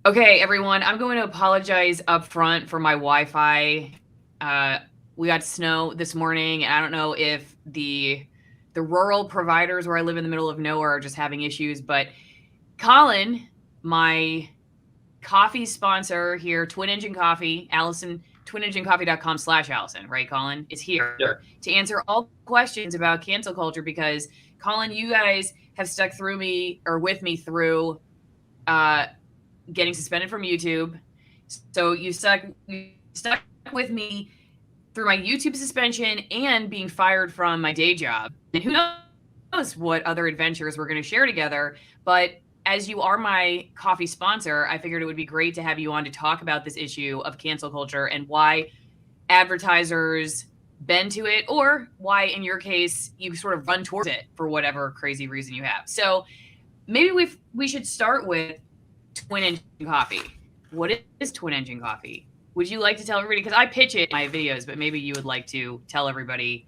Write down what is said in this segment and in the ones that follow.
Okay, everyone, I'm going to apologize up front for my Wi-Fi. We got snow this morning, and I don't know if the rural providers where I live in the middle of nowhere are just having issues, but Colin, my coffee sponsor here, Twin Engine Coffee, Allison, twinenginecoffee.com/Allison, right, Colin, is Yeah. here to answer all questions about cancel culture because, Colin, you guys have stuck through me or with me through uh, getting suspended from YouTube. So you stuck with me through my YouTube suspension and being fired from my day job. And who knows what other adventures we're going to share together. But as you are my coffee sponsor, I figured it would be great to have you on to talk about this issue of cancel culture and why advertisers bend to it, or why, in your case, you sort of run towards it for whatever crazy reason you have. So maybe we should start with Twin Engine Coffee. What is Twin Engine Coffee? Would you like to tell everybody? Because I pitch it in my videos, but maybe you would like to tell everybody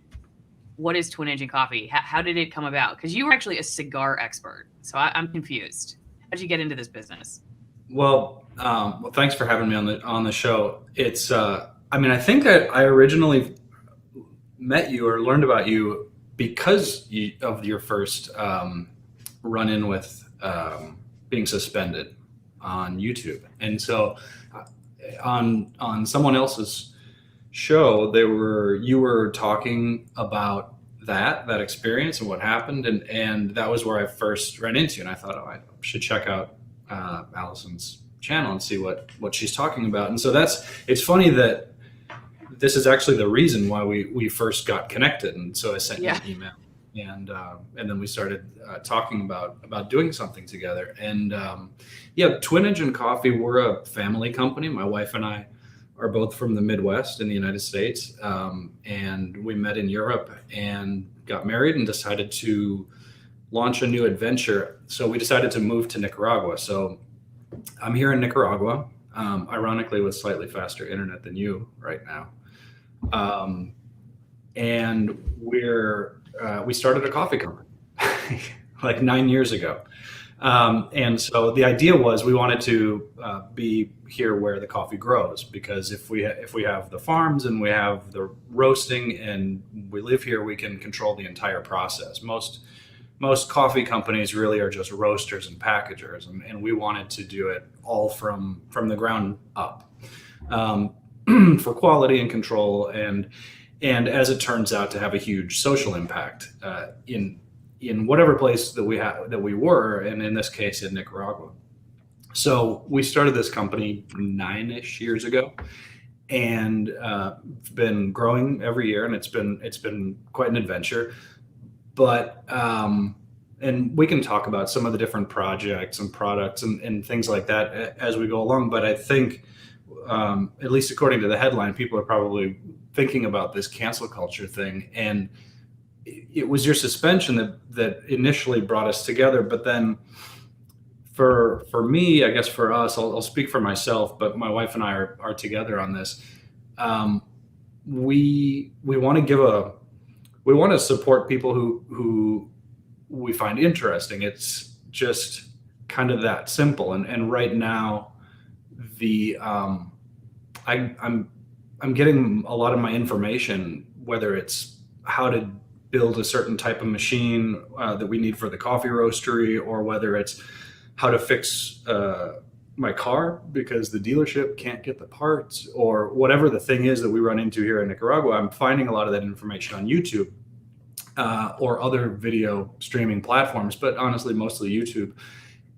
what is Twin Engine Coffee? How did it come about? Because you were actually a cigar expert, so I'm confused. How did you get into this business? Well, thanks for having me on the show. It's, I mean, I think I originally met you or learned about you because of your first run-in with being suspended on YouTube, and so on someone else's show, you were talking about that experience and what happened, and that was where I first ran into you. And I thought, oh, I should check out Allison's channel and see what she's talking about. And so it's funny that this is actually the reason why we first got connected. And so I sent you an email, and then we started talking about doing something together. And yeah, Twin Engine Coffee, we're a family company. My wife and I are both from the Midwest in the United States, and we met in Europe and got married and decided to launch a new adventure. So we decided to move to Nicaragua. So I'm here in Nicaragua, ironically with slightly faster internet than you right now. And we started a coffee company like 9 years ago. And so the idea was we wanted to be here where the coffee grows, because if we have the farms and we have the roasting and we live here, we can control the entire process. Most coffee companies really are just roasters and packagers, and we wanted to do it all from the ground up, for quality and control, and as it turns out, to have a huge social impact in whatever place that we were, and in this case in Nicaragua. So we started this company 9-ish years ago, and been growing every year, and it's been quite an adventure. But and we can talk about some of the different projects and products and things like that as we go along. But I think, at least according to the headline, people are probably thinking about this cancel culture thing, and it was your suspension that initially brought us together. But then for me, I guess for us, I'll speak for myself, but my wife and I are together on this. We want to support people who we find interesting. It's just kind of that simple. And right now, I'm getting a lot of my information, whether it's how to build a certain type of machine that we need for the coffee roastery, or whether it's how to fix my car because the dealership can't get the parts, or whatever the thing is that we run into here in Nicaragua. I'm finding a lot of that information on YouTube, or other video streaming platforms, but honestly, mostly YouTube.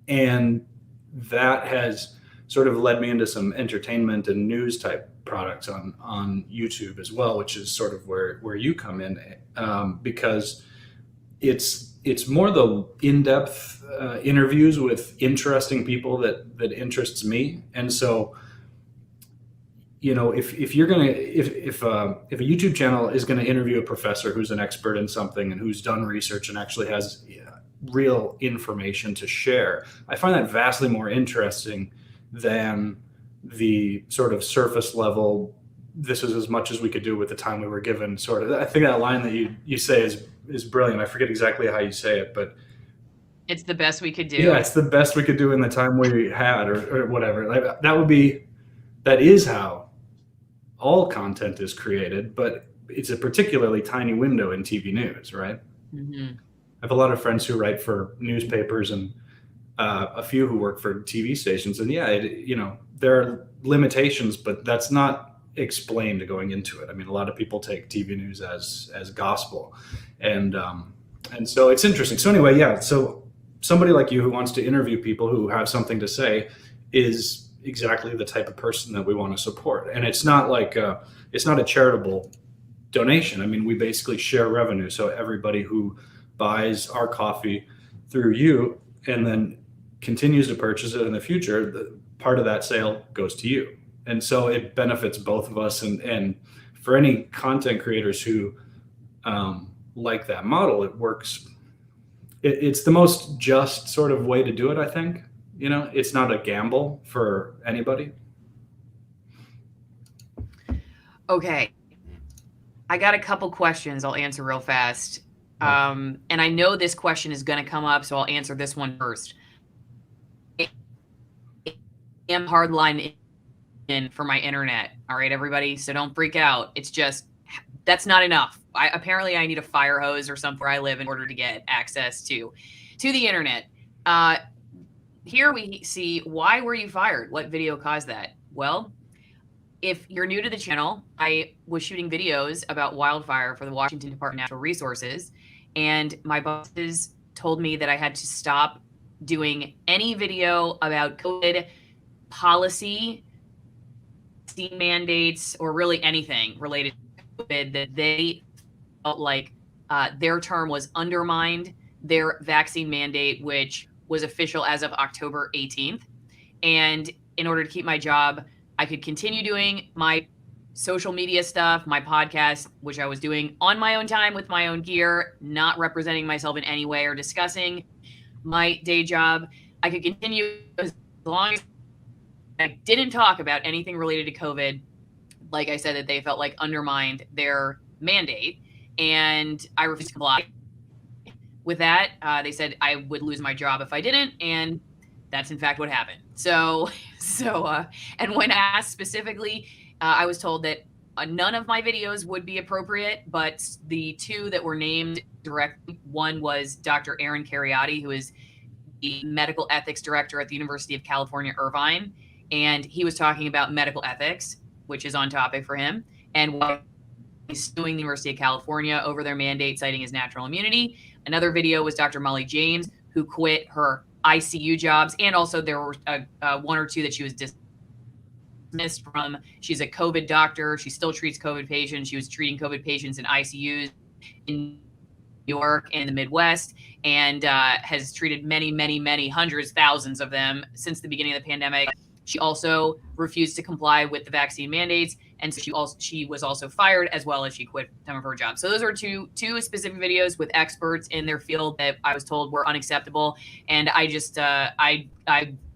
And that has sort of led me into some entertainment and news type products on YouTube as well, which is sort of where you come in, because it's more the in-depth interviews with interesting people that interests me. And so, if a YouTube channel is going to interview a professor who's an expert in something and who's done research and actually has real information to share, I find that vastly more interesting than the sort of surface level, this is as much as we could do with the time we were given sort of. I think that line that you say is brilliant. I forget exactly how you say it, but It's the best we could do. Yeah, it's the best we could do in the time we had, or whatever. Like, that is how all content is created, but it's a particularly tiny window in TV news, right? Mm-hmm. I have a lot of friends who write for newspapers and a few who work for TV stations, and yeah, there are limitations, but that's not explained going into it. I mean, a lot of people take TV news as gospel, and so it's interesting. So anyway, yeah, so somebody like you who wants to interview people who have something to say is exactly the type of person that we want to support. And it's not like it's not a charitable donation. I mean, we basically share revenue. So everybody who buys our coffee through you and then continues to purchase it in the future, part of that sale goes to you. And so it benefits both of us. And for any content creators who like that model, it works. It's the most just sort of way to do it, I think. It's not a gamble for anybody. Okay. I got a couple questions I'll answer real fast. And I know this question is going to come up, so I'll answer this one first. I am hardline in for my internet. All right, everybody. So don't freak out. It's just, that's not enough. Apparently I need a fire hose or something where I live in order to get access to the internet. Here we see, why were you fired? What video caused that? Well, if you're new to the channel, I was shooting videos about wildfire for the Washington Department of Natural Resources, and my bosses told me that I had to stop doing any video about COVID policy, mandates, or really anything related to COVID that they felt like their term was undermined their vaccine mandate, which was official as of October 18th. And in order to keep my job, I could continue doing my social media stuff, my podcast, which I was doing on my own time with my own gear, not representing myself in any way or discussing my day job. I could continue as long as I didn't talk about anything related to COVID. Like I said, that they felt like undermined their mandate, and I refused to comply with that. They said I would lose my job if I didn't, and that's in fact what happened. So, and when asked specifically, I was told that none of my videos would be appropriate, but the two that were named directly, one was Dr. Aaron Cariotti, who is the medical ethics director at the University of California, Irvine, and he was talking about medical ethics, which is on topic for him, and why he's suing the University of California over their mandate, citing his natural immunity. Another video was Dr. Molly James, who quit her ICU jobs, and also there were one or two that she was dismissed from. She's a COVID doctor. She still treats COVID patients. She was treating COVID patients in ICUs in New York and the Midwest, and has treated many hundreds, thousands of them since the beginning of the pandemic. She also refused to comply with the vaccine mandates, and so she was also fired, as well as she quit some of her jobs. So those are two specific videos with experts in their field that I was told were unacceptable, and I just I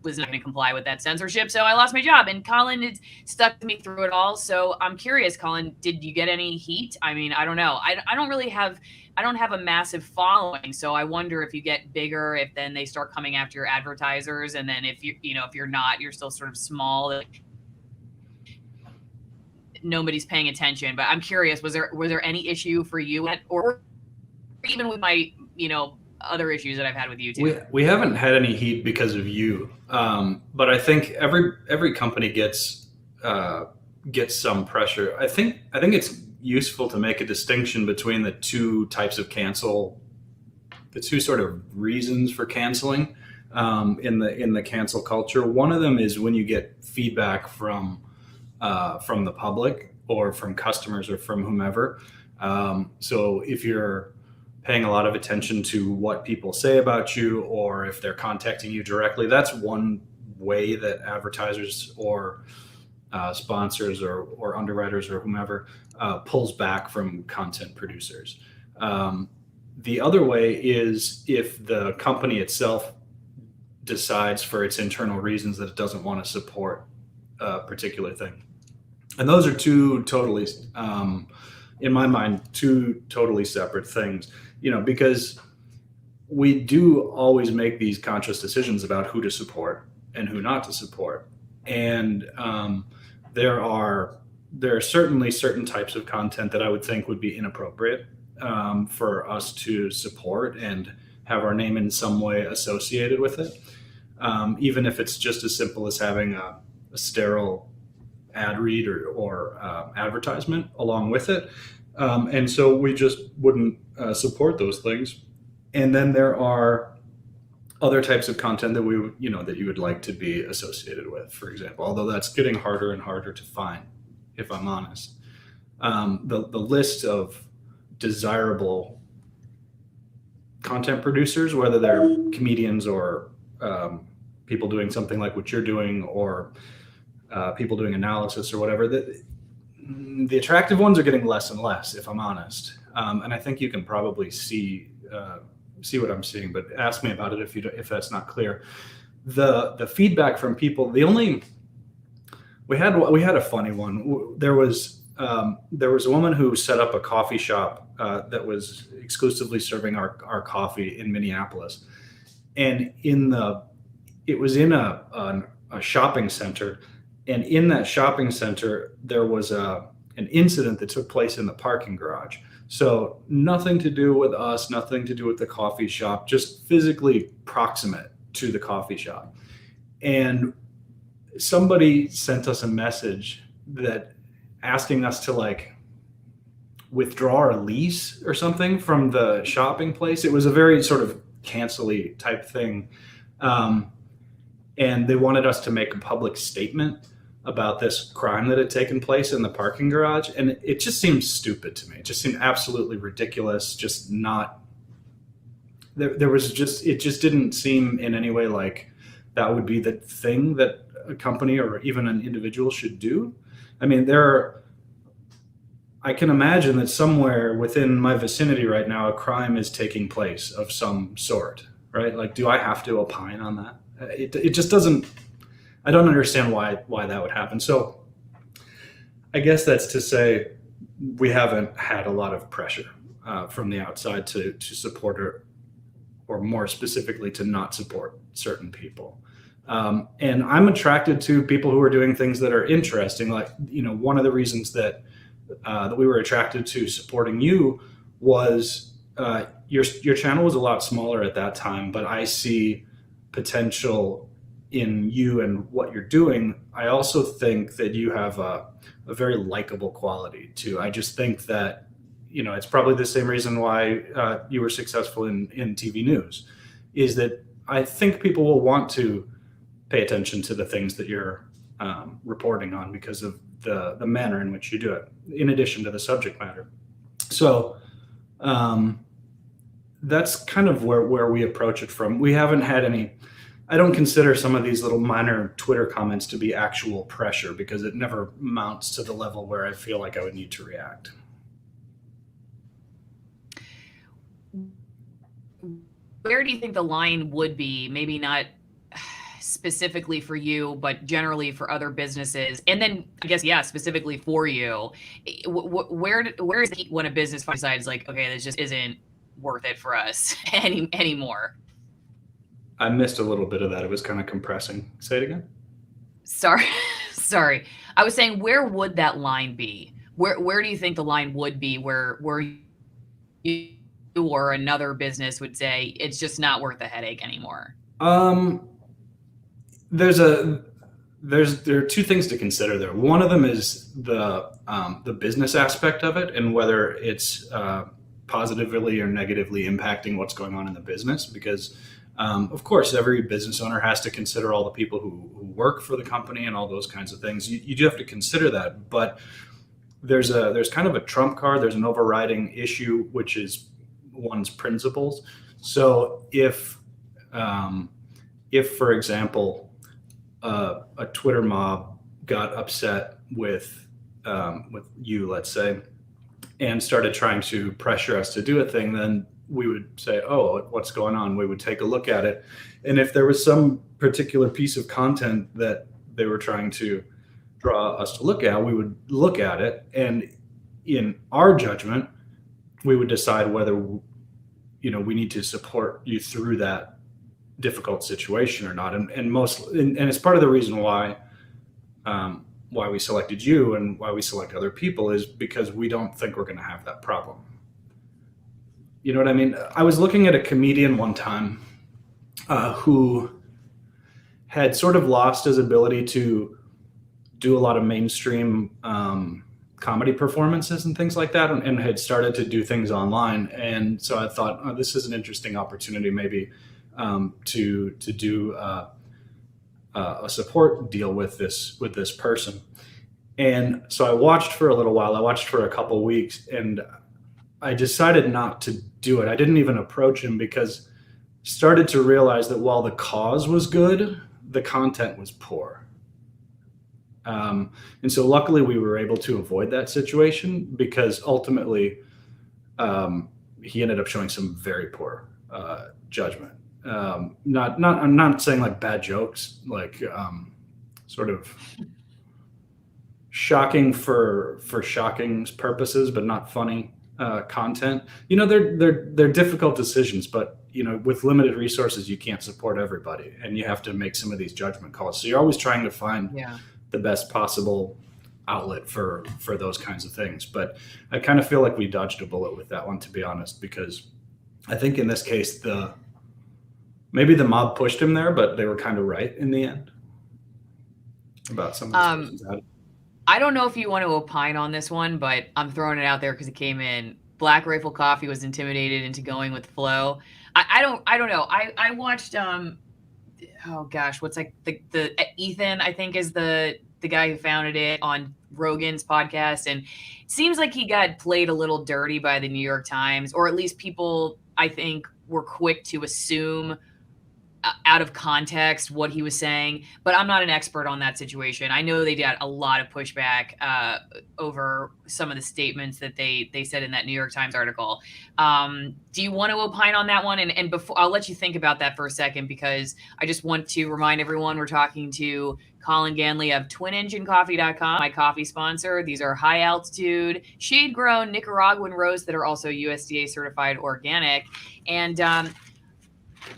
was not going to comply with that censorship, so I lost my job. And Colin had stuck to me through it all. So I'm curious, Colin, did you get any heat? I mean, I don't know. I don't have a massive following, so I wonder if you get bigger, if then they start coming after your advertisers, and then if if you're not, you're still sort of small, like nobody's paying attention. But I'm curious, was there any issue for you, or even with my other issues that I've had with you too? We haven't had any heat because of you, but I think every company gets some pressure. I think it's useful to make a distinction between the two types of cancel, the two sort of reasons for canceling in the cancel culture. One of them is when you get feedback from the public or from customers or from whomever. So if you're paying a lot of attention to what people say about you, or if they're contacting you directly, that's one way that advertisers or sponsors or underwriters or whomever pulls back from content producers. The other way is if the company itself decides for its internal reasons that it doesn't want to support a particular thing. And those are two totally, in my mind, two totally separate things, because we do always make these conscious decisions about who to support and who not to support. And there are certainly certain types of content that I would think would be inappropriate for us to support and have our name in some way associated with it, even if it's just as simple as having a sterile ad read or advertisement along with it. And so we just wouldn't support those things. And then there are other types of content that that you would like to be associated with, for example, although that's getting harder and harder to find, if I'm honest. The list of desirable content producers, whether they're comedians or people doing something like what you're doing, or people doing analysis or whatever, the attractive ones are getting less and less, if I'm honest. And I think you can probably see what I'm seeing, but ask me about it if that's not clear. The feedback from people, we had a funny one. There was a woman who set up a coffee shop that was exclusively serving our coffee in Minneapolis, and it was in a shopping center, and in that shopping center there was an incident that took place in the parking garage. So nothing to do with us, nothing to do with the coffee shop, just physically proximate to the coffee shop. And somebody sent us a message asking us to withdraw our lease or something from the shopping place. It was a very sort of cancel-y type thing. And they wanted us to make a public statement about this crime that had taken place in the parking garage. And it just seemed stupid to me. It just seemed absolutely ridiculous. Just not, it just didn't seem in any way like that would be the thing that a company or even an individual should do. I mean, I can imagine that somewhere within my vicinity right now, a crime is taking place of some sort, right? Like, do I have to opine on that? It just doesn't, I don't understand why that would happen. So I guess that's to say we haven't had a lot of pressure from the outside to support or more specifically to not support certain people. And I'm attracted to people who are doing things that are interesting. Like, one of the reasons that we were attracted to supporting you was your channel was a lot smaller at that time, but I see potential in you and what you're doing. I also think that you have a very likable quality too. I just think that, it's probably the same reason why you were successful in TV news, is that I think people will want to pay attention to the things that you're reporting on because of the manner in which you do it, in addition to the subject matter. So that's kind of where we approach it from. We haven't had I don't consider some of these little minor Twitter comments to be actual pressure, because it never mounts to the level where I feel like I would need to react. Where do you think the line would be? Maybe not specifically for you, but generally for other businesses. And then I guess, specifically for you, where is it when a business decides like, okay, this just isn't worth it for us anymore? I missed a little bit of that. It was kind of compressing. Say it again. Sorry. I was saying, where would that line be? Where do you think the line would be where you or another business would say it's just not worth the headache anymore? There are two things to consider there. One of them is the business aspect of it and whether it's positively or negatively impacting what's going on in the business, because of course every business owner has to consider all the people who work for the company and all those kinds of things. You do have to consider that, but there's kind of a trump card. There's an overriding issue, which is one's principles. So if for example, a Twitter mob got upset with you, let's say, and started trying to pressure us to do a thing, then we would say, oh, what's going on? We would take a look at it. And if there was some particular piece of content that they were trying to draw us to look at, we would look at it. And in our judgment, we would decide whether, we need to support you through that difficult situation or not. And it's part of the reason why we selected you and why we select other people is because we don't think we're going to have that problem. You know what I mean? I was looking at a comedian one time who had sort of lost his ability to do a lot of mainstream comedy performances and things like that, and had started to do things online. And so I thought, oh, this is an interesting opportunity maybe to do a support deal with this person. And so I watched for a little while. I watched for a couple weeks, and I decided not to do it. I didn't even approach him because I started to realize that while the cause was good, the content was poor. And so luckily we were able to avoid that situation because ultimately he ended up showing some very poor judgment. I'm not saying like bad jokes, like sort of shocking for shocking's purposes, but not funny content. They're difficult decisions, but with limited resources, you can't support everybody, and you have to make some of these judgment calls. So you're always trying to find the best possible outlet for those kinds of things. But I kind of feel like we dodged a bullet with that one, to be honest, because I think in this case, maybe the mob pushed him there, but they were kind of right in the end about some of the questions. I don't know if you want to opine on this one, but I'm throwing it out there because it came in. Black Rifle Coffee was intimidated into going with Flow. I don't know. I watched oh gosh, what's like the Ethan, I think, is the guy who founded it, on Rogan's podcast, and it seems like he got played a little dirty by the New York Times, or at least people, I think, were quick to assume out of context what he was saying. But I'm not an expert on that situation. I know they got a lot of pushback over some of the statements that they said in that New York Times article. Do you want to opine on that one? And before, I'll let you think about that for a second, because I just want to remind everyone we're talking to Colin Ganley of TwinEngineCoffee.com, my coffee sponsor. These are high altitude, shade grown Nicaraguan roasts that are also USDA certified organic. And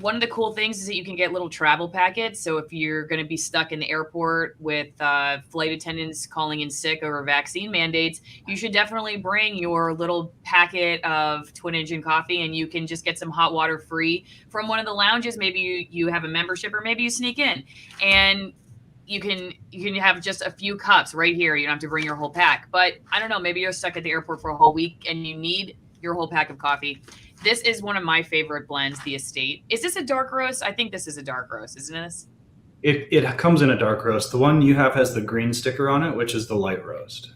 one of the cool things is that you can get little travel packets. So if you're going to be stuck in the airport with flight attendants calling in sick over vaccine mandates, you should definitely bring your little packet of Twin Engine coffee, and you can just get some hot water free from one of the lounges. Maybe you have a membership, or maybe you sneak in, and you can have just a few cups right here. You don't have to bring your whole pack. But I don't know, maybe you're stuck at the airport for a whole week and you need your whole pack of coffee. This is one of my favorite blends, the Estate. Is this a dark roast? I think this is a dark roast, isn't this? It comes in a dark roast. The one you have has the green sticker on it, which is the light roast.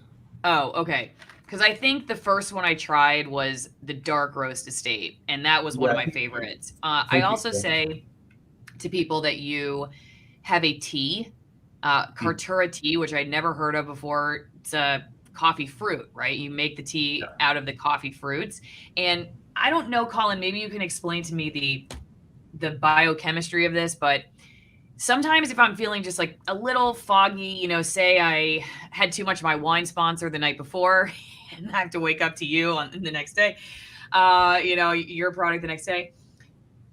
Oh, okay. Because I think the first one I tried was the dark roast Estate, and that was one of my favorites. I also say to people that you have a tea, Cartura tea, which I'd never heard of before. It's a coffee fruit, right? You make the tea out of the coffee fruits. And I don't know, Colin, maybe you can explain to me the biochemistry of this, but sometimes if I'm feeling just like a little foggy, say I had too much of my wine sponsor the night before and I have to wake up to you on the next day, your product the next day,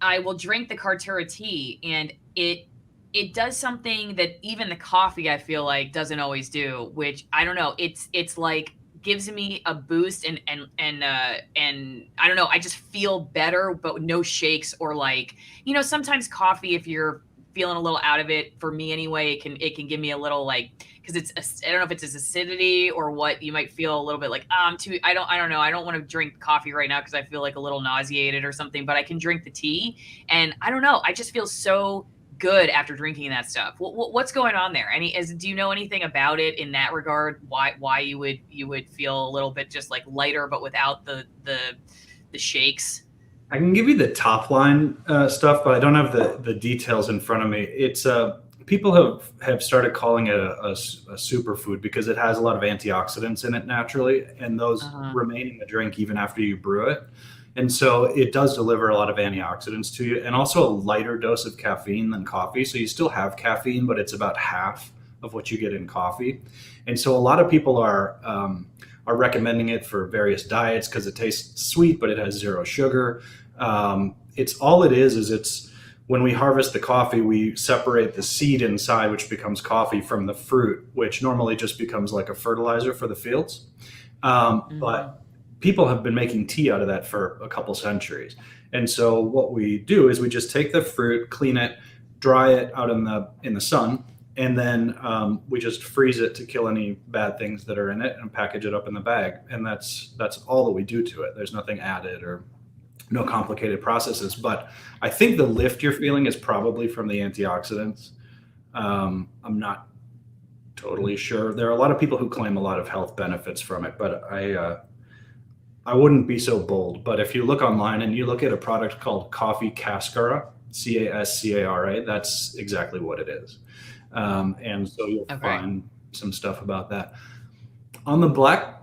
I will drink the Cartura tea, and it does something that even the coffee, I feel like, doesn't always do, which I don't know. It's like gives me a boost and I don't know, I just feel better, but no shakes, or like, sometimes coffee, if you're feeling a little out of it, for me anyway, it can give me a little, like, because I don't know if it's acidity or what, you might feel a little bit like, I don't know, I don't want to drink coffee right now because I feel like a little nauseated or something, but I can drink the tea, and I don't know, I just feel so good after drinking that stuff. What's going on there? Do you know anything about it in that regard? Why you would feel a little bit just like lighter, but without the shakes? I can give you the top line stuff, but I don't have the details in front of me. It's people have started calling it a superfood because it has a lot of antioxidants in it naturally, and those remain in the drink even after you brew it. And so it does deliver a lot of antioxidants to you, and also a lighter dose of caffeine than coffee. So you still have caffeine, but it's about half of what you get in coffee. And so a lot of people are recommending it for various diets because it tastes sweet, but it has zero sugar. It's all it is it's when we harvest the coffee, we separate the seed inside, which becomes coffee, from the fruit, which normally just becomes like a fertilizer for the fields. Hmm. But people have been making tea out of that for a couple centuries. And so what we do is we just take the fruit, clean it, dry it out in the sun, and then we just freeze it to kill any bad things that are in it and package it up in the bag. And that's all that we do to it. There's nothing added or no complicated processes. But I think the lift you're feeling is probably from the antioxidants. I'm not totally sure. There are a lot of people who claim a lot of health benefits from it, but I wouldn't be so bold. But if you look online and you look at a product called Coffee Cascara, Cascara, that's exactly what it is. And so you'll Okay. find some stuff about that on the Black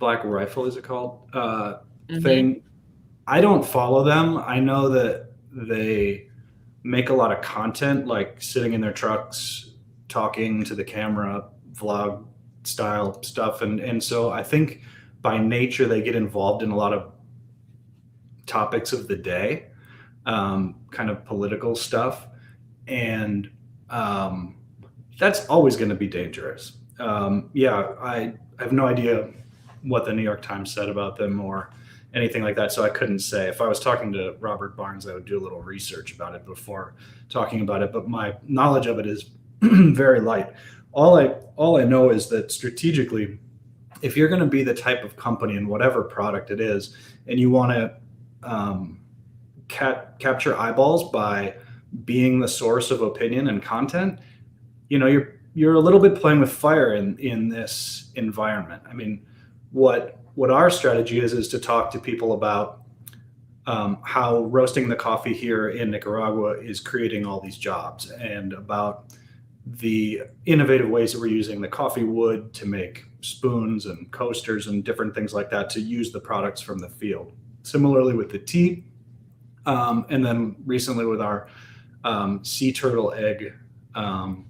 Rifle, is it called, Hmm. thing. I don't follow them. I know that they make a lot of content, like sitting in their trucks, talking to the camera, vlog style stuff, and so I think by nature they get involved in a lot of topics of the day, kind of political stuff, and um, that's always going to be dangerous. Yeah, I have no idea what the New York Times said about them or anything like that, so I couldn't say. If I was talking to Robert Barnes, I would do a little research about it before talking about it. But my knowledge of it is very light. All I know is that strategically, if you're going to be the type of company in whatever product it is, and you want to um, capture eyeballs by being the source of opinion and content, you're a little bit playing with fire in this environment. I mean, what our strategy is to talk to people about how roasting the coffee here in Nicaragua is creating all these jobs, and about the innovative ways that we're using the coffee wood to make spoons and coasters and different things like that, to use the products from the field. Similarly with the tea, and then recently with our sea turtle egg um,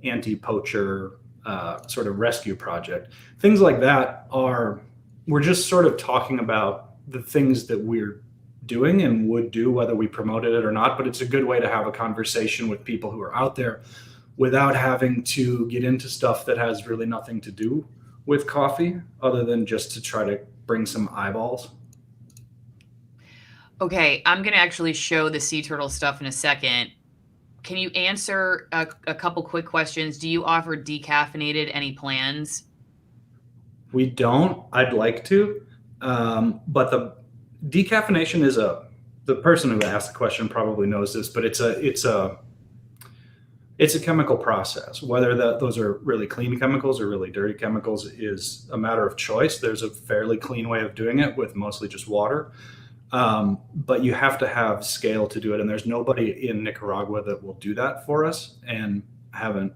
anti-poacher sort of rescue project. Things like that are, we're just sort of talking about the things that we're doing and would do whether we promoted it or not. But it's a good way to have a conversation with people who are out there without having to get into stuff that has really nothing to do with coffee, other than just to try to bring some eyeballs. Okay, I'm gonna actually show the sea turtle stuff in a second. Can you answer a couple quick questions? Do you offer decaffeinated any plans? We don't. I'd like to, but the decaffeination is a. The person who asked the question probably knows this, but it's a chemical process. Whether those are really clean chemicals or really dirty chemicals is a matter of choice. There's a fairly clean way of doing it with mostly just water, but you have to have scale to do it, and there's nobody in Nicaragua that will do that for us. And I haven't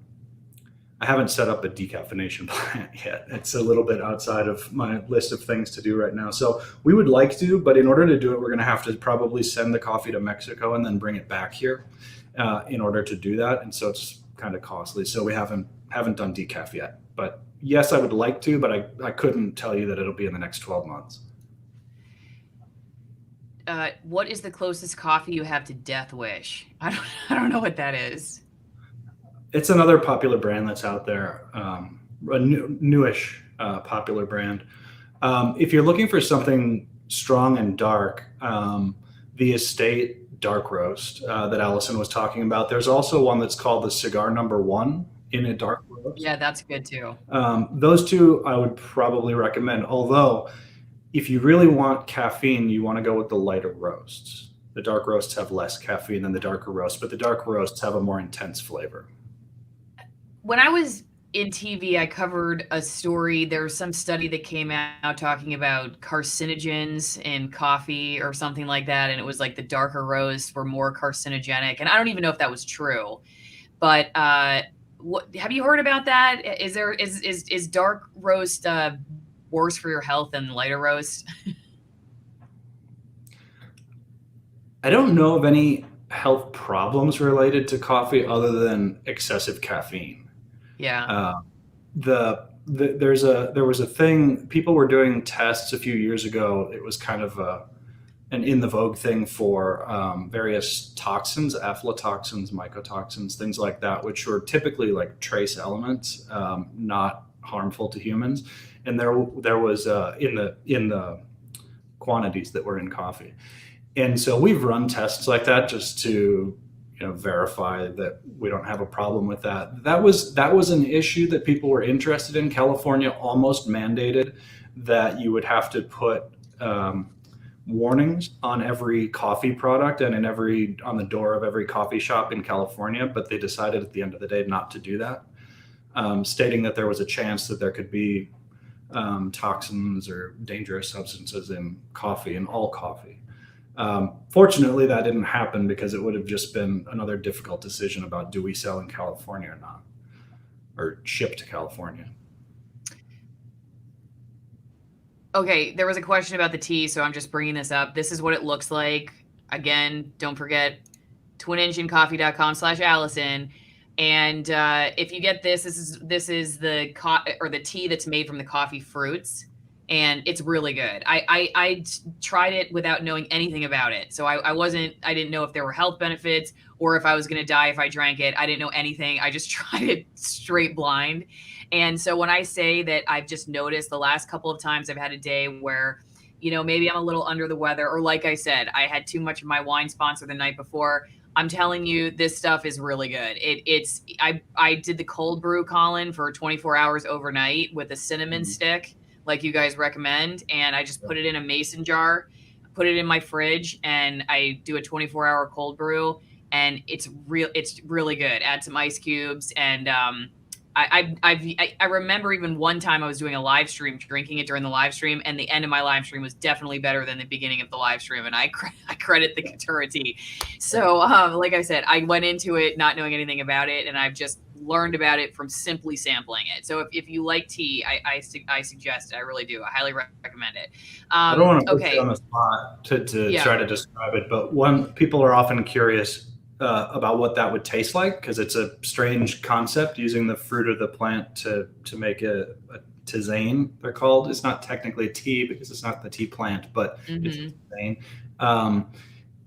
I haven't set up a decaffeination plant yet. It's a little bit outside of my list of things to do right now. So we would like to, but in order to do it, we're going to have to probably send the coffee to Mexico and then bring it back here in order to do that. And so it's kind of costly. So we haven't done decaf yet. But yes, I would like to, but I couldn't tell you that it'll be in the next 12 months. What is the closest coffee you have to Death Wish? I don't know what that is. It's another popular brand that's out there, a newish popular brand. If you're looking for something strong and dark, the Estate Dark Roast that Allison was talking about, there's also one that's called the Cigar Number One in a dark roast. Yeah, that's good too. Those two I would probably recommend. Although, if you really want caffeine, you want to go with the lighter roasts. The dark roasts have less caffeine than the darker roasts, but the dark roasts have a more intense flavor. When I was in TV, I covered a story. There was some study that came out talking about carcinogens in coffee or something like that. And it was like the darker roasts were more carcinogenic. And I don't even know if that was true. But what have you heard about that? Is dark roast worse for your health than lighter roast? I don't know of any health problems related to coffee other than excessive caffeine. Yeah. Uh, there was a thing, people were doing tests a few years ago. It was kind of a an in the vogue thing for various toxins, aflatoxins, mycotoxins, things like that, which were typically like trace elements, not harmful to humans. And there was in the quantities that were in coffee. And so we've run tests like that just to verify that we don't have a problem with that. That was an issue that people were interested in. California almost mandated that you would have to put warnings on every coffee product and on the door of every coffee shop in California, but they decided at the end of the day not to do that, stating that there was a chance that there could be toxins or dangerous substances in coffee, in all coffee. Fortunately, that didn't happen because it would have just been another difficult decision about do we sell in California or not, or ship to California. Okay, there was a question about the tea, so I'm just bringing this up. This is what it looks like. Again, don't forget twinenginecoffee.com/Allison. And if you get this is the tea that's made from the coffee fruits, and it's really good. I tried it without knowing anything about it, so I didn't know if there were health benefits or if I was going to die if I drank it. I didn't know anything. I just tried it straight blind. And so when I say that I've just noticed the last couple of times I've had a day where, maybe I'm a little under the weather, or like I said, I had too much of my wine sponsor the night before. I'm telling you, this stuff is really good. I did the cold brew, Colin, for 24 hours overnight with a cinnamon stick, like you guys recommend. And I just put it in a mason jar, put it in my fridge, and I do a 24-hour cold brew, and it's really good. Add some ice cubes, and I remember even one time I was doing a live stream, drinking it during the live stream, and the end of my live stream was definitely better than the beginning of the live stream, and I credit the Katura tea. So, like I said, I went into it not knowing anything about it, and I've just learned about it from simply sampling it. So, if you like tea, I suggest it. I really do. I highly recommend it. I don't want to put you on the spot to try to describe it, but people are often curious about what that would taste like, because it's a strange concept using the fruit of the plant to make a tisane, they're called. It's not technically a tea because it's not the tea plant, but it's a tisane.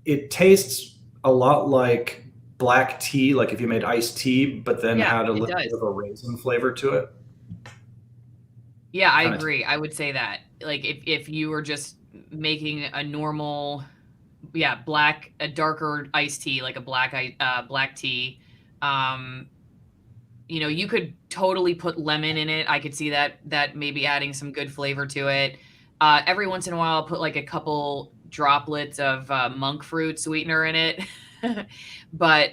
It tastes a lot like black tea, like if you made iced tea, but then had a little bit of a raisin flavor to it. Yeah, I agree. I would say that. Like if you were just making a normal a darker iced tea, like a black tea. You could totally put lemon in it. I could see that maybe adding some good flavor to it. Every once in a while, I'll put like a couple droplets of monk fruit sweetener in it, but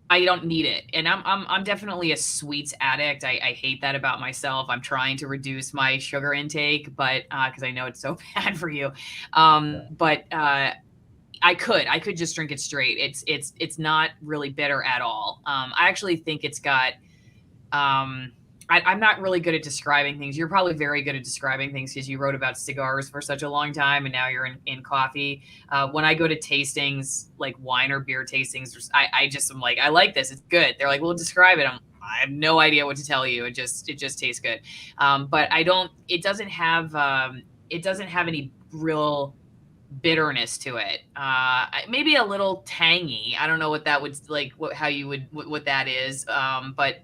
I don't need it. And I'm definitely a sweets addict. I hate that about myself. I'm trying to reduce my sugar intake, but because I know it's so bad for you. But I could just drink it straight. It's not really bitter at all. I actually think it's got I'm not really good at describing things. You're probably very good at describing things because you wrote about cigars for such a long time, and now you're in coffee. When I go to tastings, like wine or beer tastings, I just am like, I like this. It's good. They're like, well, describe it. I have no idea what to tell you. It just tastes good. But I don't. It doesn't have any real bitterness to it. Maybe a little tangy. I don't know what that would like, what that is. But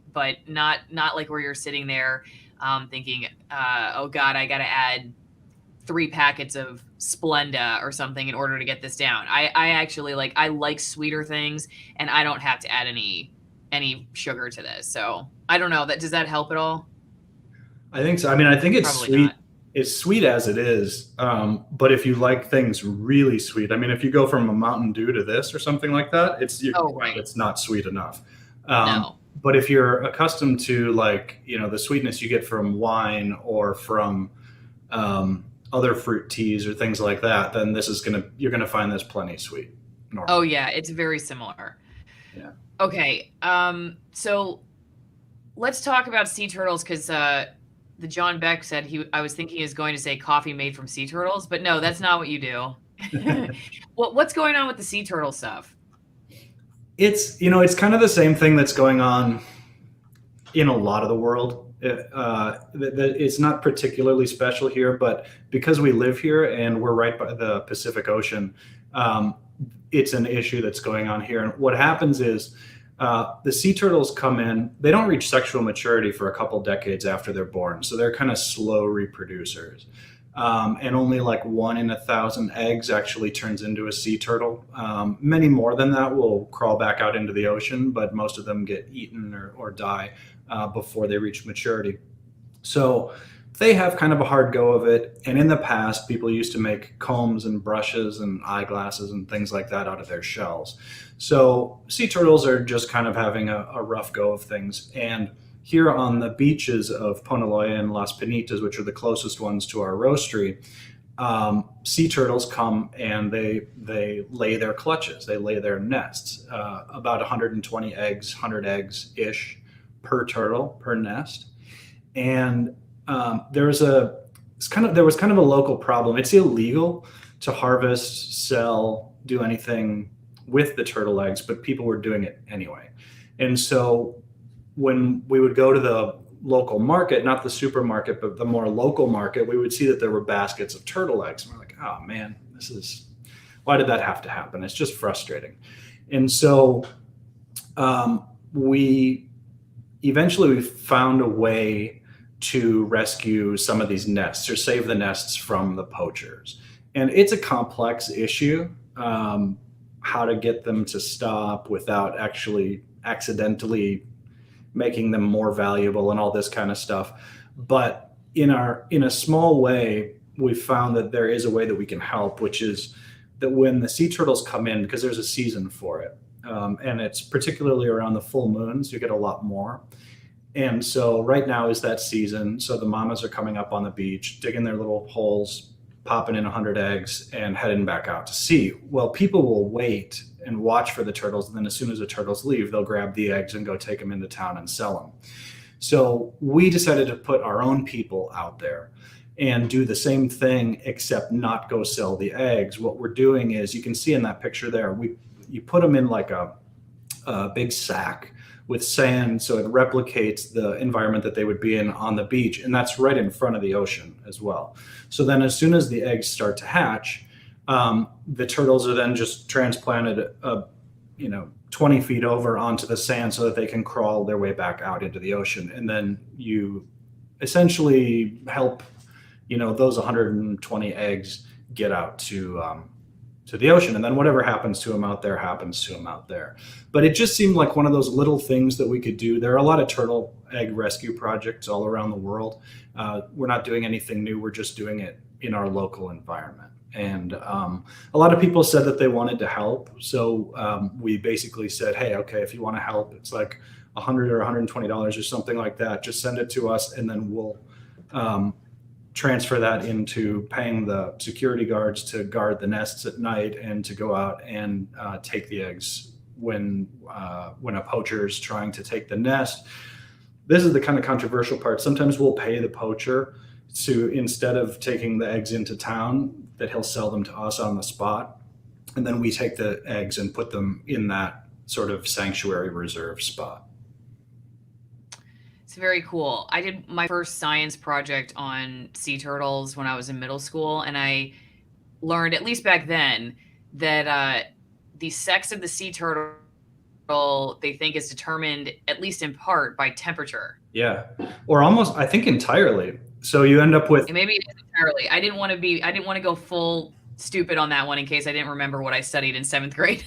not like where you're sitting there thinking, oh God, I got to add 3 packets of Splenda or something in order to get this down. I actually I like sweeter things, and I don't have to add any sugar to this. So I don't know, does that help at all? I think so. I mean, I think it's Probably sweet. Not. It's sweet as it is. But if you like things really sweet, I mean, if you go from a Mountain Dew to this or something like that, it's not sweet enough. No. But if you're accustomed to the sweetness you get from wine or from other fruit teas or things like that, then you're gonna find this plenty sweet. Normally. Oh yeah, it's very similar. Yeah. Okay. So let's talk about sea turtles, because the John Beck said I was thinking he was going to say coffee made from sea turtles, but no, that's not what you do. What's going on with the sea turtle stuff? It's kind of the same thing that's going on in a lot of the world. It's not particularly special here, but because we live here and we're right by the Pacific Ocean, it's an issue that's going on here. And what happens is the sea turtles come in, they don't reach sexual maturity for a couple decades after they're born. So they're kind of slow reproducers. And only like 1 in 1,000 eggs actually turns into a sea turtle. Many more than that will crawl back out into the ocean, but most of them get eaten or die before they reach maturity. So they have kind of a hard go of it. And in the past, people used to make combs and brushes and eyeglasses and things like that out of their shells. So sea turtles are just kind of having a rough go of things. And here on the beaches of Ponaloya and Las Pinitas, which are the closest ones to our roastery, sea turtles come and they lay their clutches, they lay their nests, about 120 eggs, 100 eggs-ish per turtle, per nest. And there was kind of a local problem. It's illegal to harvest, sell, do anything with the turtle eggs, but people were doing it anyway. And so when we would go to the local market, not the supermarket, but the more local market, we would see that there were baskets of turtle eggs. And we're like, oh man, why did that have to happen? It's just frustrating. And so we eventually found a way to rescue some of these nests or save the nests from the poachers. And it's a complex issue, how to get them to stop without actually accidentally making them more valuable and all this kind of stuff. But in a small way, we've found that there is a way that we can help, which is that when the sea turtles come in, because there's a season for it, and it's particularly around the full moons, you get a lot more. And so right now is that season. So the mamas are coming up on the beach, digging their little holes, popping in 100 eggs and heading back out to sea. Well, people will wait and watch for the turtles. And then as soon as the turtles leave, they'll grab the eggs and go take them into town and sell them. So we decided to put our own people out there and do the same thing, except not go sell the eggs. What we're doing is, you can see in that picture there, you put them in like a big sack with sand, so it replicates the environment that they would be in on the beach. And that's right in front of the ocean as well. So then as soon as the eggs start to hatch, the turtles are then just transplanted 20 feet over onto the sand so that they can crawl their way back out into the ocean. And then you essentially help, those 120 eggs get out to the ocean. And then whatever happens to them out there happens to them out there. But it just seemed like one of those little things that we could do. There are a lot of turtle egg rescue projects all around the world. We're not doing anything new. We're just doing it in our local environment. And a lot of people said that they wanted to help. So we basically said, hey, okay, if you want to help, it's like $100 or $120 or something like that. Just send it to us, and then we'll transfer that into paying the security guards to guard the nests at night and to go out and take the eggs when a poacher is trying to take the nest. This is the kind of controversial part. Sometimes we'll pay the poacher to, instead of taking the eggs into town, that he'll sell them to us on the spot. And then we take the eggs and put them in that sort of sanctuary reserve spot. It's very cool. I did my first science project on sea turtles when I was in middle school, and I learned, at least back then, that the sex of the sea turtle, they think, is determined, at least in part, by temperature. Yeah, or almost, I think, entirely. So you end up with... And maybe it is entirely. I didn't want to go full stupid on that one in case I didn't remember what I studied in 7th grade.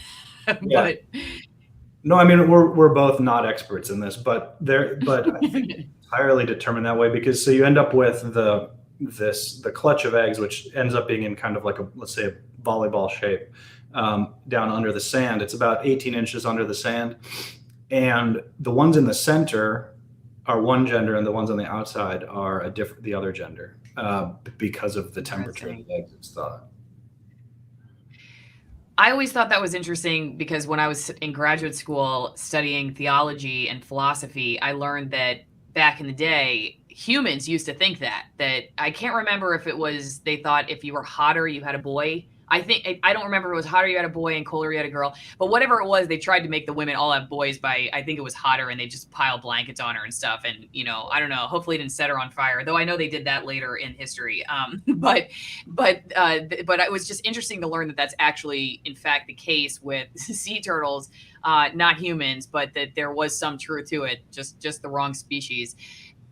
But no, I mean, we're both not experts in this, but I think it's entirely determined that way, because so you end up with the clutch of eggs, which ends up being in kind of like let's say a volleyball shape, down under the sand. It's about 18 inches under the sand, and the ones in the center are one gender, and the ones on the outside are the other gender, because of the temperature of the eggs, it's thought. I always thought that was interesting, because when I was in graduate school studying theology and philosophy, I learned that back in the day, humans used to think that I can't remember if it was, they thought if you were hotter, you had a boy, I don't remember if it was Hotter You Had a Boy and Colder You Had a Girl, but whatever it was, they tried to make the women all have boys by, I think it was Hotter, and they just pile blankets on her and stuff. And, you know, I don't know, hopefully it didn't set her on fire, though I know they did that later in history. But it was just interesting to learn that that's actually, in fact, the case with sea turtles, not humans, but that there was some truth to it, just the wrong species.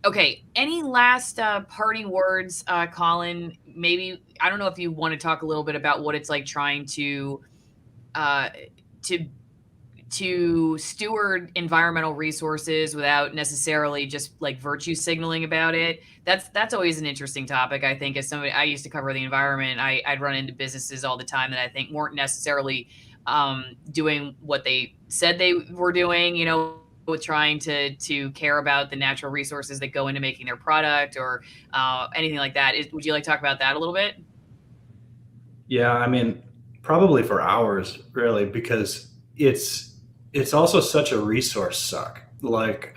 Okay. Any last parting words, Colin? Maybe I don't know if you want to talk a little bit about what it's like trying uh, to to steward environmental resources without necessarily just like virtue signaling about it. That's always an interesting topic. I think as somebody, I used to cover the environment. I'd run into businesses all the time that I think weren't necessarily doing what they said they were doing. You know, with trying to care about the natural resources that go into making their product or anything like that. Would you like to talk about that a little bit? Yeah, I mean, probably for hours, really, because it's also such a resource suck. Like,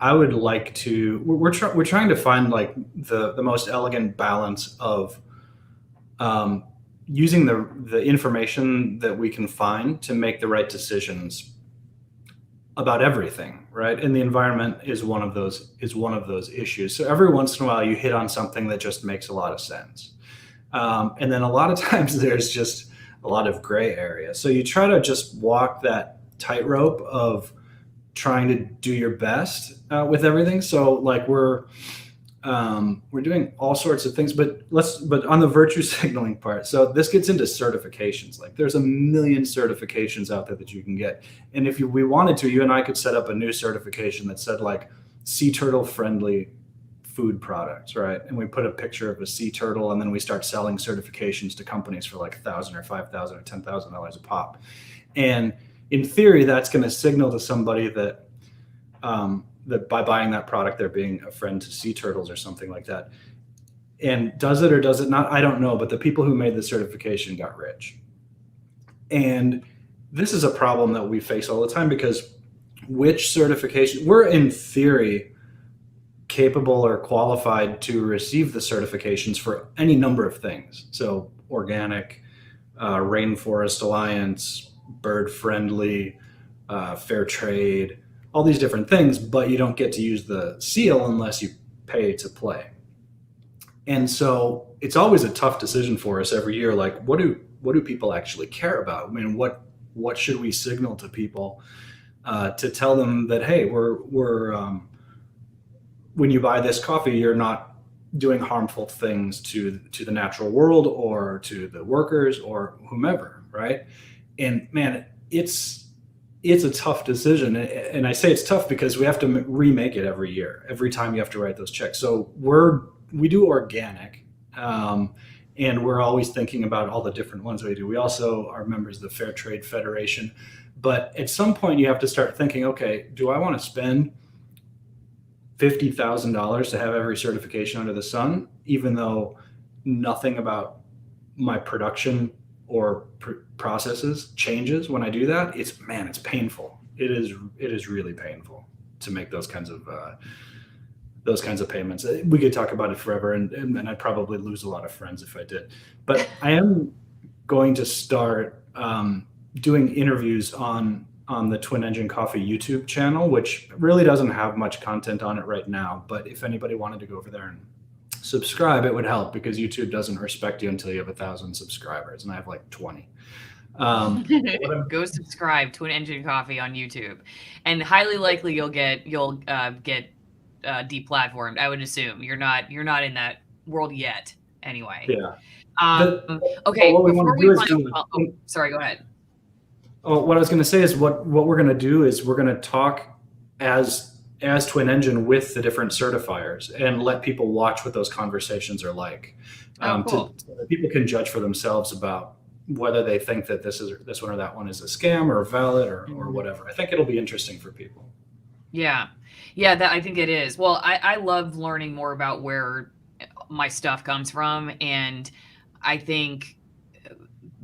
I would like to. We're trying to find like the most elegant balance of using the information that we can find to make the right decisions about everything, right? And the environment is one of those issues. So every once in a while, you hit on something that just makes a lot of sense, and then a lot of times there's just a lot of gray area. So you try to just walk that tightrope of trying to do your best with everything. So like we're doing all sorts of things, but on the virtue signaling part. So this gets into certifications. Like there's a million certifications out there that you can get. And if we wanted to, you and I could set up a new certification that said like sea turtle friendly food products, right? And we put a picture of a sea turtle, and then we start selling certifications to companies for like 1,000 or 5,000 or $10,000 a pop. And in theory, that's going to signal to somebody that that by buying that product, they're being a friend to sea turtles or something like that. And does it or does it not? I don't know. But the people who made the certification got rich. And this is a problem that we face all the time because which certification, we're in theory capable or qualified to receive the certifications for any number of things. So organic, Rainforest Alliance, bird friendly, fair trade, all these different things, but you don't get to use the seal unless you pay to play. And so it's always a tough decision for us every year. Like, what do people actually care about? I mean, what should we signal to people to tell them that, hey, we're when you buy this coffee, you're not doing harmful things to the natural world or to the workers or whomever, right? And man, it's a tough decision. And I say it's tough because we have to remake it every year, every time you have to write those checks. So we do organic, and we're always thinking about all the different ones we do. We also are members of the Fair Trade Federation. But at some point you have to start thinking, okay, do I want to spend $50,000 to have every certification under the sun, even though nothing about my production or processes changes when I do that? It's painful. It is really painful to make those kinds of payments. We could talk about it forever, and I'd probably lose a lot of friends if I did. But I am going to start doing interviews on the Twin Engine Coffee YouTube channel, which really doesn't have much content on it right now. But if anybody wanted to go over there and subscribe, it would help because YouTube doesn't respect you until you have 1,000 subscribers, and I have like 20. Go subscribe Twin Engine Coffee on YouTube, and highly likely you'll get deplatformed. I would assume you're not in that world yet. Anyway. Yeah. Okay. Before we sorry. Go ahead. Oh, what I was going to say is what we're going to do is we're going to talk as Twin Engine with the different certifiers and let people watch what those conversations are like. Cool. So that people can judge for themselves about whether they think that this one or that one is a scam or valid or whatever. I think it'll be interesting for people. Yeah. That I think it is. Well, I love learning more about where my stuff comes from, and I think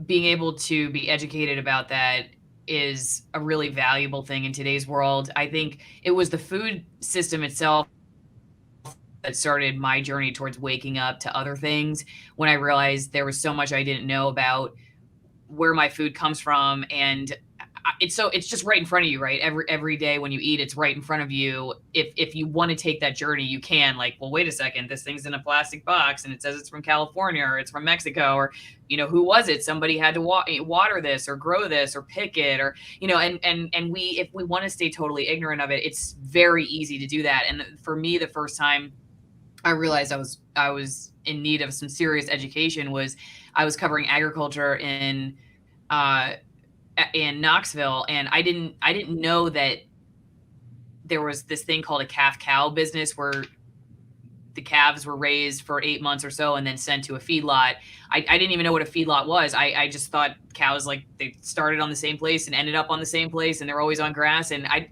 being able to be educated about that is a really valuable thing in today's world. I think it was the food system itself that started my journey towards waking up to other things, when I realized there was so much I didn't know about where my food comes from. And it's just right in front of you, right? Every day when you eat, it's right in front of you. If you want to take that journey, you can. Like, well, wait a second, this thing's in a plastic box and it says it's from California or it's from Mexico, or, who was it? Somebody had to water this or grow this or pick it, or, and if we want to stay totally ignorant of it, it's very easy to do that. And for me, the first time I realized I was in need of some serious education was I was covering agriculture in Knoxville, and I didn't know that there was this thing called a calf cow business where the calves were raised for 8 months or so and then sent to a feedlot. I didn't even know what a feedlot was. I just thought cows, like, they started on the same place and ended up on the same place and they're always on grass. And I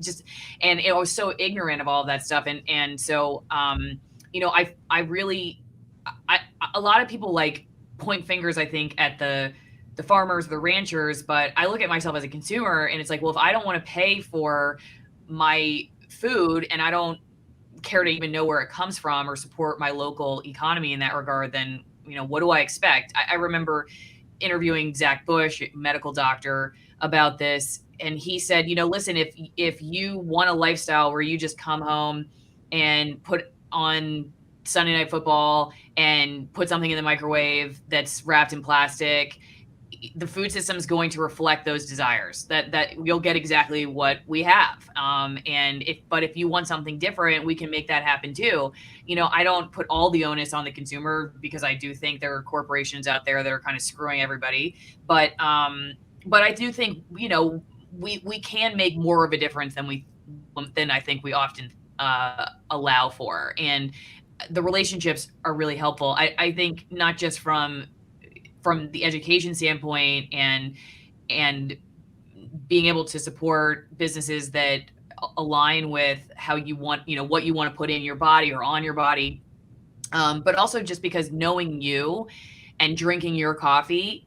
was so ignorant of all of that stuff. And so, I really, a lot of people like point fingers, I think, at the farmers, the ranchers, but I look at myself as a consumer and it's like, well, if I don't want to pay for my food and I don't care to even know where it comes from or support my local economy in that regard, then, what do I expect? I remember interviewing Zach Bush, medical doctor, about this. And he said, listen, if you want a lifestyle where you just come home and put on Sunday Night Football and put something in the microwave that's wrapped in plastic, the food system is going to reflect those desires, that you'll get exactly what we have. But if you want something different, we can make that happen too. I don't put all the onus on the consumer, because I do think there are corporations out there that are kind of screwing everybody. But I do think, we can make more of a difference than I think we often allow for. And the relationships are really helpful. I think not just from the education standpoint and being able to support businesses that align with how you want, what you want to put in your body or on your body. But also just because knowing you and drinking your coffee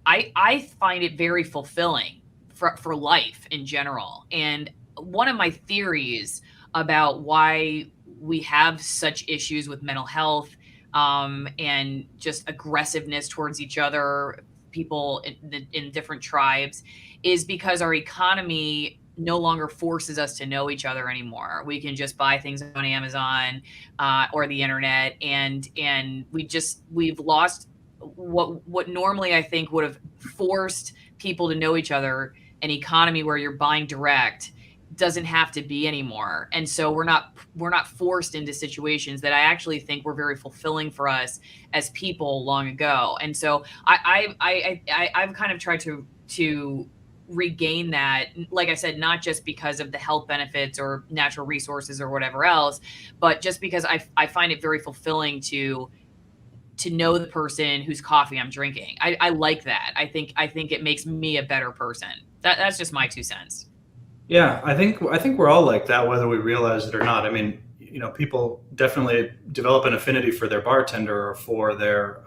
I find it very fulfilling for life in general. And one of my theories about why we have such issues with mental health, and just aggressiveness towards each other, people in different tribes, is because our economy no longer forces us to know each other anymore. We can just buy things on Amazon or the internet, and we've lost what normally I think would have forced people to know each other. An economy where you're buying direct doesn't have to be anymore. And so we're not forced into situations that I actually think were very fulfilling for us as people long ago. And so I've kind of tried to regain that, like I said, not just because of the health benefits or natural resources or whatever else, but just because I find it very fulfilling to know the person whose coffee I'm drinking. I like that. I think it makes me a better person. That's just my 2 cents. Yeah, I think we're all like that, whether we realize it or not. I mean, people definitely develop an affinity for their bartender or for their,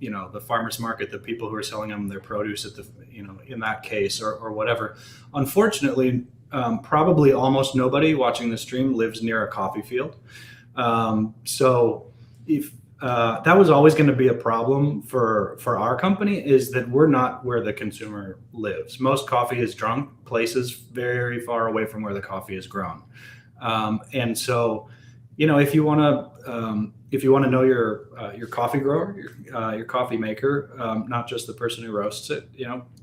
the farmer's market, the people who are selling them their produce at the, in that case, or whatever. Unfortunately, probably almost nobody watching the stream lives near a coffee field. So if that was always going to be a problem for our company, is that we're not where the consumer lives. Most coffee is drunk places very far away from where the coffee is grown. And so, if you want to know your coffee grower, your coffee maker, not just the person who roasts it,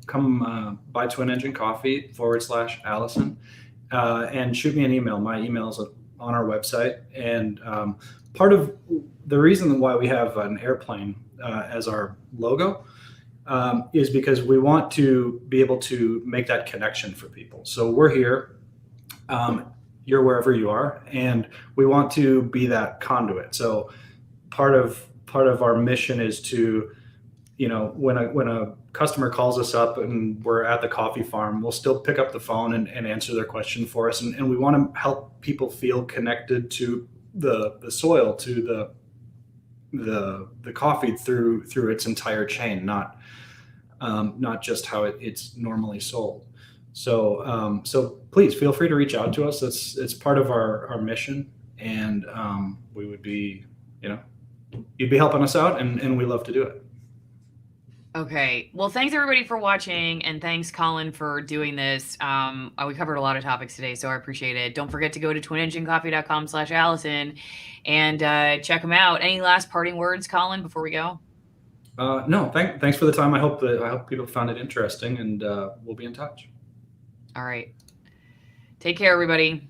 come by Twin Engine Coffee /Allison, and shoot me an email. My email is on our website. And part of the reason why we have an airplane as our logo is because we want to be able to make that connection for people. So we're here, you're wherever you are, and we want to be that conduit. So part of our mission is to, when a customer calls us up and we're at the coffee farm, we'll still pick up the phone and answer their question for us. And we want to help people feel connected to the soil, to the coffee through its entire chain, not just how it's normally sold. So please feel free to reach out to us. It's part of our mission. and we would be, you'd be helping us out, and we love to do it. Okay. Well, thanks everybody for watching, and thanks Colin for doing this. We covered a lot of topics today, so I appreciate it. Don't forget to go to twinenginecoffee.com/Allison and check them out. Any last parting words, Colin, before we go? No, thanks for the time. I hope people found it interesting, and we'll be in touch. All right. Take care, everybody.